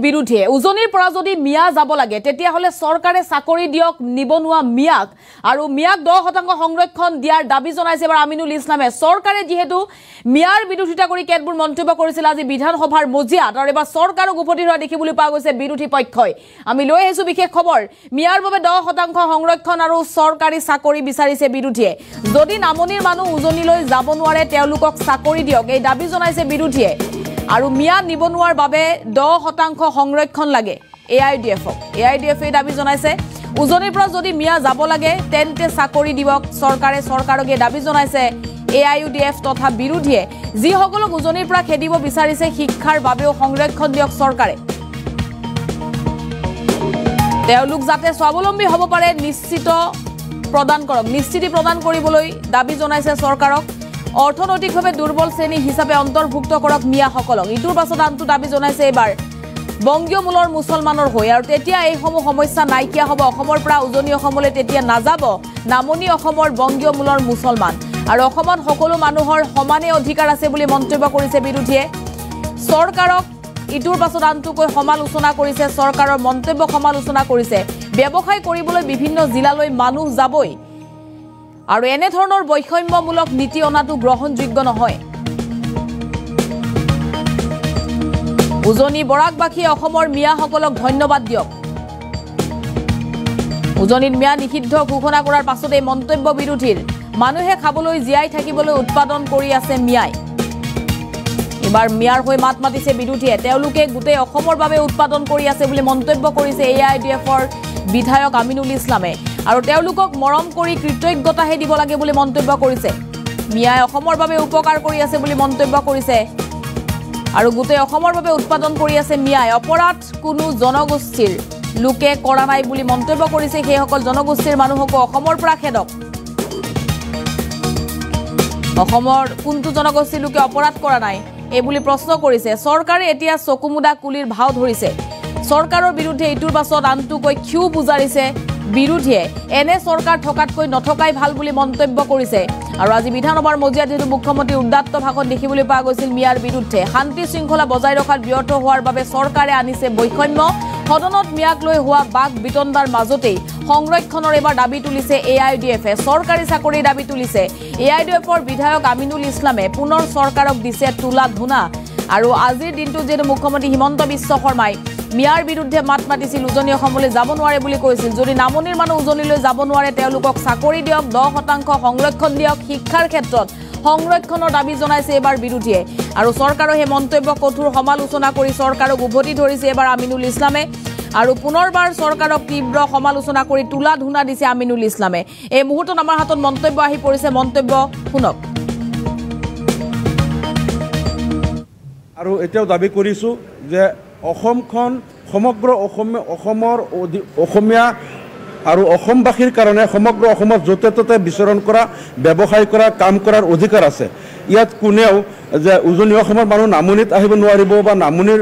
বিৰোধী উজনিৰ পৰা যদি মিয়া যাব লাগে তেতিয়া হলে চৰকাৰে চাকৰি দিয়ক নিবনুৱা মিয়াক আৰু মিয়াক 10% সংৰক্ষণ দিয়াৰ দাবী জনাইছে এবাৰ আমিনুল ইছলামে চৰকাৰে যেহেতু মিয়াৰ বিৰোধিতা কৰি কেতবোৰ মন্তব্য কৰিছিল আজি বিধানসভাৰ মজিয়াত আৰু এবাৰ চৰকাৰক উভতি হোৱা দেখিবলৈ পোৱা গৈছে বিৰোধী পক্ষই আমি লৈ আহিছো বিশেষ খবৰ মিয়াৰ বাবে 10% সংৰক্ষণ আৰু চৰকাৰী চাকৰি বিচাৰিছে বিৰোধীয়ে যদি নামনিৰ মানুহ উজনিলৈ যাব নোৱাৰে তেওঁলোকক চাকৰি দিয়ক এই দাবী জনাইছে বিৰোধীয়ে আৰু মিয়া নিবনুৱাৰ বাবে 10% সংৰক্ষণ লাগে AIDF এই দাবী জনাইছে উজনিৰ পৰা যদি মিয়া যাব লাগে তেন্তে চাকৰি দিবক চৰকাৰকে দাবী জনাইছে AIDF তথা বিৰোধীয়ে যিসকলক উজনিৰ পৰা খেদিব বিচাৰিছে শিক্ষাৰ বাবেও সংৰক্ষণ দিয়ক চৰকাৰে তেওঁলোক যাতে স্বাৱলম্বী হ'ব পাৰে নিশ্চিতি প্ৰদান কৰিবলৈ দাবী জনাইছে চৰকাৰক অৰ্থনৈতিকভাৱে দুৰ্বল শ্ৰেণী হিচাপে অন্তৰ্ভুক্ত কৰক মিয়াসকলক ইটোৰ পাছত আনটো দাবী জনাইছে এবাৰ বংগীয় মূলৰ মুছলমানৰ হৈ আৰু তেতিয়া এই সমূহ সমস্যা নাইকিয়া হ'ব অসমৰ পৰা উজনি অসমলৈ তেতিয়া নাযাব নামনি অসমৰ বংগীয় মূলৰ মুছলমান আৰু অসমত সকলো মানুহৰ সমানে অধিকাৰ আছে বুলি মন্তব্য কৰিছে বিৰোধীয়ে চৰকাৰক ইটোৰ পাছত আনটোকৈ সমালোচনা কৰিছে চৰকাৰৰ মন্তব্য সমালোচনা কৰিছে ব্যৱসায় কৰিবলৈ বিভিন্ন জিলালৈ মানুহ যাবই আৰু এনে ধৰণৰ বৈষম্যমূলক নীতি অনাটো গ্ৰহণযোগ্য নহয় উজনি বৰাকবাসী অসমৰ মিয়াসকলক ধন্যবাদ দিয়ক উজনিত মিয়া নিষিদ্ধ ঘোষণা কৰাৰ পাছত এই মন্তব্য বিৰোধীৰ মানুহে খাবলৈ জীয়াই থাকিবলৈ উৎপাদন কৰি আছে মিয়াই এবাৰ মিয়াৰ হৈ মাত মাতিছে বিৰোধীয়ে তেওঁলোকে গোটেই অসমৰ বাবে উৎপাদন কৰি আছে বুলি মন্তব্য কৰিছে AIDFৰ বিধায়ক আমিনুল ইছলামে আৰু তেওঁলোকক মৰম কৰি কৃতজ্ঞতাহে দিব লাগে বুলি মন্তব্য কৰিছে মিয়াই অসমৰ বাবে উপকাৰ কৰি আছে বুলি মন্তব্য কৰিছে আৰু গোটেই অসমৰ বাবে উৎপাদন কৰি আছে মিয়াই অপৰাধ কোনো জনগোষ্ঠীৰ লোকে কৰা নাই বুলি মন্তব্য কৰিছে সেইসকল জনগোষ্ঠীৰ মানুহকো অসমৰ পৰা খেদক অসমৰ কোনটো জনগোষ্ঠীৰ লোকে অপৰাধ কৰা নাই এই বুলি প্ৰশ্ন কৰিছে চৰকাৰে এতিয়া চকুমুদা কুলিৰ ভাও ধৰিছে চৰকাৰৰ বিৰুদ্ধে ইটোৰ পাছত আনটোকৈ ক্ষোভ বুজাৰিছে বিৰোধীয়ে এনে চৰকাৰ থকাতকৈ নথকাই ভাল বুলি মন্তব্য কৰিছে আৰু আজি বিধানসভাৰ মজিয়াত যেটো মুখ্যমন্ত্ৰী উদ্দাত্ত ভাষণ দেখিবলৈ পোৱা গৈছিল মিয়াৰ বিৰুদ্ধে শান্তি শৃংখলা বজাই ৰখাৰ ব্যৰ্থ হোৱাৰ বাবে চৰকাৰে আনিছে বৈষম্য সদনত মিয়াক লৈ হোৱা বাক বিতণ্ডাৰ মাজতেই সংৰক্ষণৰ এবাৰ দাবী তুলিছে AIDFে চৰকাৰী চাকৰিৰ দাবী তুলিছে AIDFৰ বিধায়ক আমিনুল ইছলামে পুনৰ চৰকাৰক দিছে তুলা ধুনা আৰু আজিৰ দিনটো যেটো মুখ্যমন্ত্ৰী হিমন্ত বিশ্ব শৰ্মাই মিয়াৰ বিৰুদ্ধে মাত মাতিছিল উজনি অসমলৈ যাব নোৱাৰে বুলি কৈছিল যদি নামনিৰ মানুহ উজনিলৈ যাব নোৱাৰে তেওঁলোকক চাকৰি দিয়ক 10% সংৰক্ষণ দিয়ক শিক্ষাৰ ক্ষেত্ৰত সংৰক্ষণৰ দাবী জনাইছে এবাৰ বিৰোধীয়ে আৰু চৰকাৰৰ এই মন্তব্য কঠোৰ সমালোচনা কৰি চৰকাৰক উভতি ধৰিছে এবাৰ আমিনুল ইছলামে আৰু পুনৰবাৰ চৰকাৰক তীব্ৰ সমালোচনা কৰি তুলা ধুনা দিছে আমিনুল ইছলামে এই মুহূৰ্তত আমাৰ হাতত মন্তব্য আহি পৰিছে মন্তব্য শুনক আৰু এতিয়াও দাবী কৰিছো যে অসমখন সমগ্ৰ অসমৰ অসমীয়া আৰু অসমবাসীৰ কাৰণে সমগ্ৰ অসমৰ য'তে ত'তে বিচৰণ কৰা ব্যৱসায় কৰা কাম কৰাৰ অধিকাৰ আছে ইয়াত কোনেও যে উজনি অসমৰ মানুহ নামনিত আহিব নোৱাৰিব বা নামনিৰ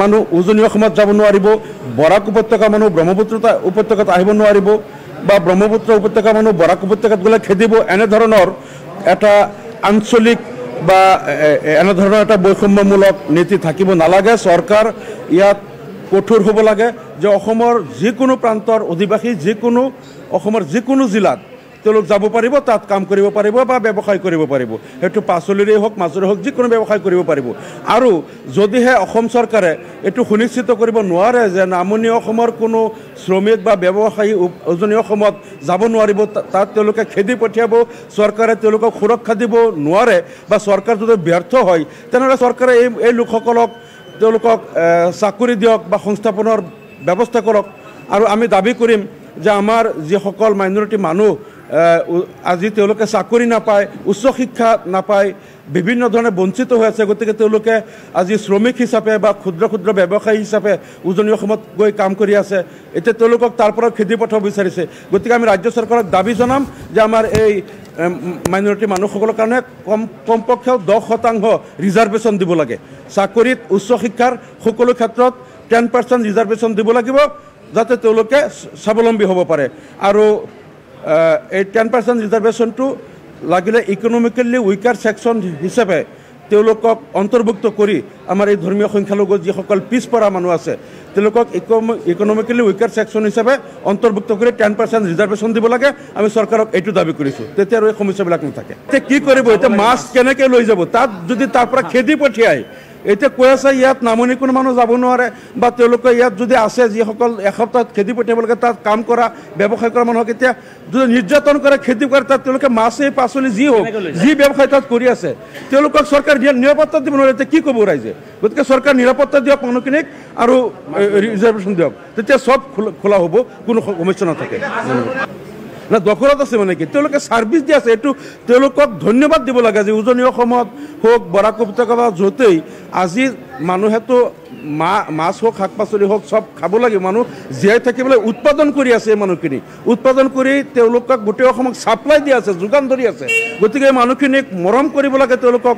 মানুহ উজনি অসমত যাব নোৱাৰিব বৰাক উপত্যকা মানুহ ব্ৰহ্মপুত্ৰ উপত্যকাত আহিব নোৱাৰিব বা ব্ৰহ্মপুত্ৰ উপত্যকা মানুহ বৰাক উপত্যকাত গ'লে খেদিব এনে ধৰণৰ এটা আঞ্চলিক বা এনে ধৰণৰ এটা বৈষম্যমূলক নীতি থাকিব নালাগে চৰকাৰ ইয়াত কঠোৰ হ'ব লাগে যে অসমৰ যিকোনো প্ৰান্তৰ অধিবাসী যিকোনো অসমৰ যিকোনো জিলাত তেওঁলোক যাব পাৰিব তাত কাম কৰিব পাৰিব বা ব্যৱসায় কৰিব পাৰিব সেইটো পাচলিৰে হওক মাছৰে হওক যিকোনো ব্যৱসায় কৰিব পাৰিব আৰু যদিহে অসম চৰকাৰে এইটো সুনিশ্চিত কৰিব নোৱাৰে যে নামনি অসমৰ কোনো শ্ৰমিক বা ব্যৱসায়ী উজনি অসমত যাব নোৱাৰিব তাত তেওঁলোকে খেদি পঠিয়াব চৰকাৰে তেওঁলোকক সুৰক্ষা দিব নোৱাৰে বা চৰকাৰ যদি ব্যৰ্থ হয় তেনেহ'লে চৰকাৰে এই লোকসকলক তেওঁলোকক চাকৰি দিয়ক বা সংস্থাপনৰ ব্যৱস্থা কৰক আৰু আমি দাবী কৰিম যে আমাৰ যিসকল মাইনৰিটি মানুহ আজি তেওঁলোকে চাকৰি নাপায় উচ্চ শিক্ষা নাপায় বিভিন্ন ধৰণে বঞ্চিত হৈ আছে গতিকে তেওঁলোকে আজি শ্ৰমিক হিচাপে বা ক্ষুদ্ৰ ব্যৱসায়ী হিচাপে উজনি অসমত গৈ কাম কৰি আছে এতিয়া তেওঁলোকক তাৰ পৰা খেদি পঠাব বিচাৰিছে গতিকে আমি ৰাজ্য চৰকাৰক দাবী জনাম যে আমাৰ এই মাইনৰিটি মানুহসকলৰ কাৰণে কমপক্ষেও 10% ৰিজাৰ্ভেশ্যন দিব লাগে চাকৰিত উচ্চ শিক্ষাৰ সকলো ক্ষেত্ৰত 10% ৰিজাৰ্ভেশ্যন দিব লাগিব যাতে তেওঁলোকে স্বাৱলম্বী হ'ব পাৰে আৰু এই 10% ৰিজাৰ্ভেশ্যনটো লাগিলে ইকনমিকেলি উইকাৰ ছেকশ্যন হিচাপে তেওঁলোকক অন্তৰ্ভুক্ত কৰি আমাৰ এই ধৰ্মীয় সংখ্যালঘু যিসকল পিছপৰা মানুহ আছে তেওঁলোকক ইকনমিকেলি উইকাৰ ছেকশ্যন হিচাপে অন্তৰ্ভুক্ত কৰি 10% ৰিজাৰ্ভেশ্যন দিব লাগে। আমি চৰকাৰক এইটো দাবী কৰিছোঁ, তেতিয়া আৰু এই সমস্যাবিলাক নাথাকে। এতিয়া কি কৰিব, এতিয়া মাছ কেনেকৈ লৈ যাব, তাত যদি তাৰ পৰা খেদি পঠিয়ায়, এতিয়া কৈ আছে ইয়াত নামনি কোনো মানুহ যাব নোৱাৰে, বা তেওঁলোকে ইয়াত যদি আছে যিসকল এসপ্তাহত খেদি পঠিয়াব লাগে, তাত কাম কৰা ব্যৱসায় কৰা মানুহক এতিয়া যদি নিৰ্যাতন কৰে, খেতি কৰে, তাত তেওঁলোকে মাছেই পাচলি যি হওক যি ব্যৱসায় তাত কৰি আছে, তেওঁলোকক চৰকাৰ নিৰাপত্তা দিব নোৱাৰে। এতিয়া কি ক'ব ৰাইজে? গতিকে চৰকাৰ নিৰাপত্তা দিয়ক মানুহখিনিক আৰু ৰিজাৰ্ভেশ্যন দিয়ক, তেতিয়া চব খোলা হ'ব, কোনো সমস্যা নাথাকে। না দখলত আছে মানে কি, তেওঁলোকে ছাৰ্ভিচ দি আছে, এইটো তেওঁলোকক ধন্যবাদ দিব লাগে যে উজনি অসমত হওক বৰাক উপত্যকা বা য'তেই আজি মানুহেতো মাছ হওক শাক পাচলি হওক চব খাব লাগে, মানুহ জীয়াই থাকিবলৈ উৎপাদন কৰি আছে। এই মানুহখিনি উৎপাদন কৰি তেওঁলোকক গোটেই অসমক ছাপ্লাই দি আছে, যোগান ধৰি আছে। গতিকে এই মানুহখিনিক মৰম কৰিব লাগে, তেওঁলোকৰ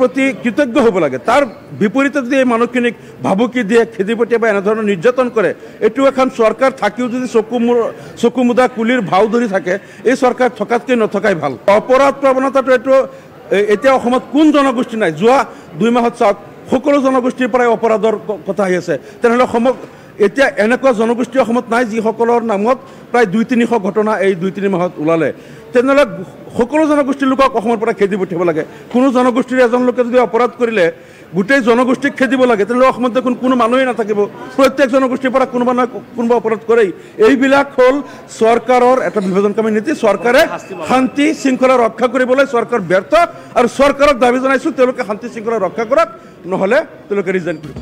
প্ৰতি কৃতজ্ঞ হ'ব লাগে। তাৰ বিপৰীতে যদি এই মানুহখিনিক ভাবুকি দিয়ে, খেদি পঠিয়াই বা এনেধৰণৰ নিৰ্যাতন কৰে, এইটো এখন চৰকাৰ থাকিও যদি চকু মুদা কুলিৰ ভাও ধৰি থাকে, এই চৰকাৰ থকাতকৈ নথকাই ভাল। অপৰাধ প্ৰৱণতাটো এইটো এতিয়া অসমত কোন জনগোষ্ঠী নাই? যোৱা 2 মাহত চাওক, সকলো জনগোষ্ঠীৰ পৰাই অপৰাধৰ কথা আহি আছে। তেনেহ'লে এতিয়া এনেকুৱা জনগোষ্ঠী অসমত নাই যিসকলৰ নামত প্ৰায় 200-300 ঘটনা এই 2-3 মাহত ওলালে। তেনেহ'লে সকলো জনগোষ্ঠীৰ লোকক অসমৰ পৰা খেদি পঠিয়াব লাগে। কোনো জনগোষ্ঠীৰ এজন লোকে যদি অপৰাধ কৰিলে গোটেই জনগোষ্ঠীক খেদিব লাগে, তেনেহ'লে অসমত দেখোন কোনো মানুহেই নাথাকিব। প্ৰত্যেক জনগোষ্ঠীৰ পৰা কোনোবা নহয় কোনোবা অপৰাধ কৰেই। এইবিলাক হ'ল চৰকাৰৰ এটা বিভাজনকামী নীতি। চৰকাৰে শান্তি শৃংখলা ৰক্ষা কৰিবলৈ চৰকাৰ ব্যৰ্থ, আৰু চৰকাৰক দাবী জনাইছোঁ তেওঁলোকে শান্তি শৃংখলা ৰক্ষা কৰক, নহ'লে তেওঁলোকে ৰিজাইন কৰিব।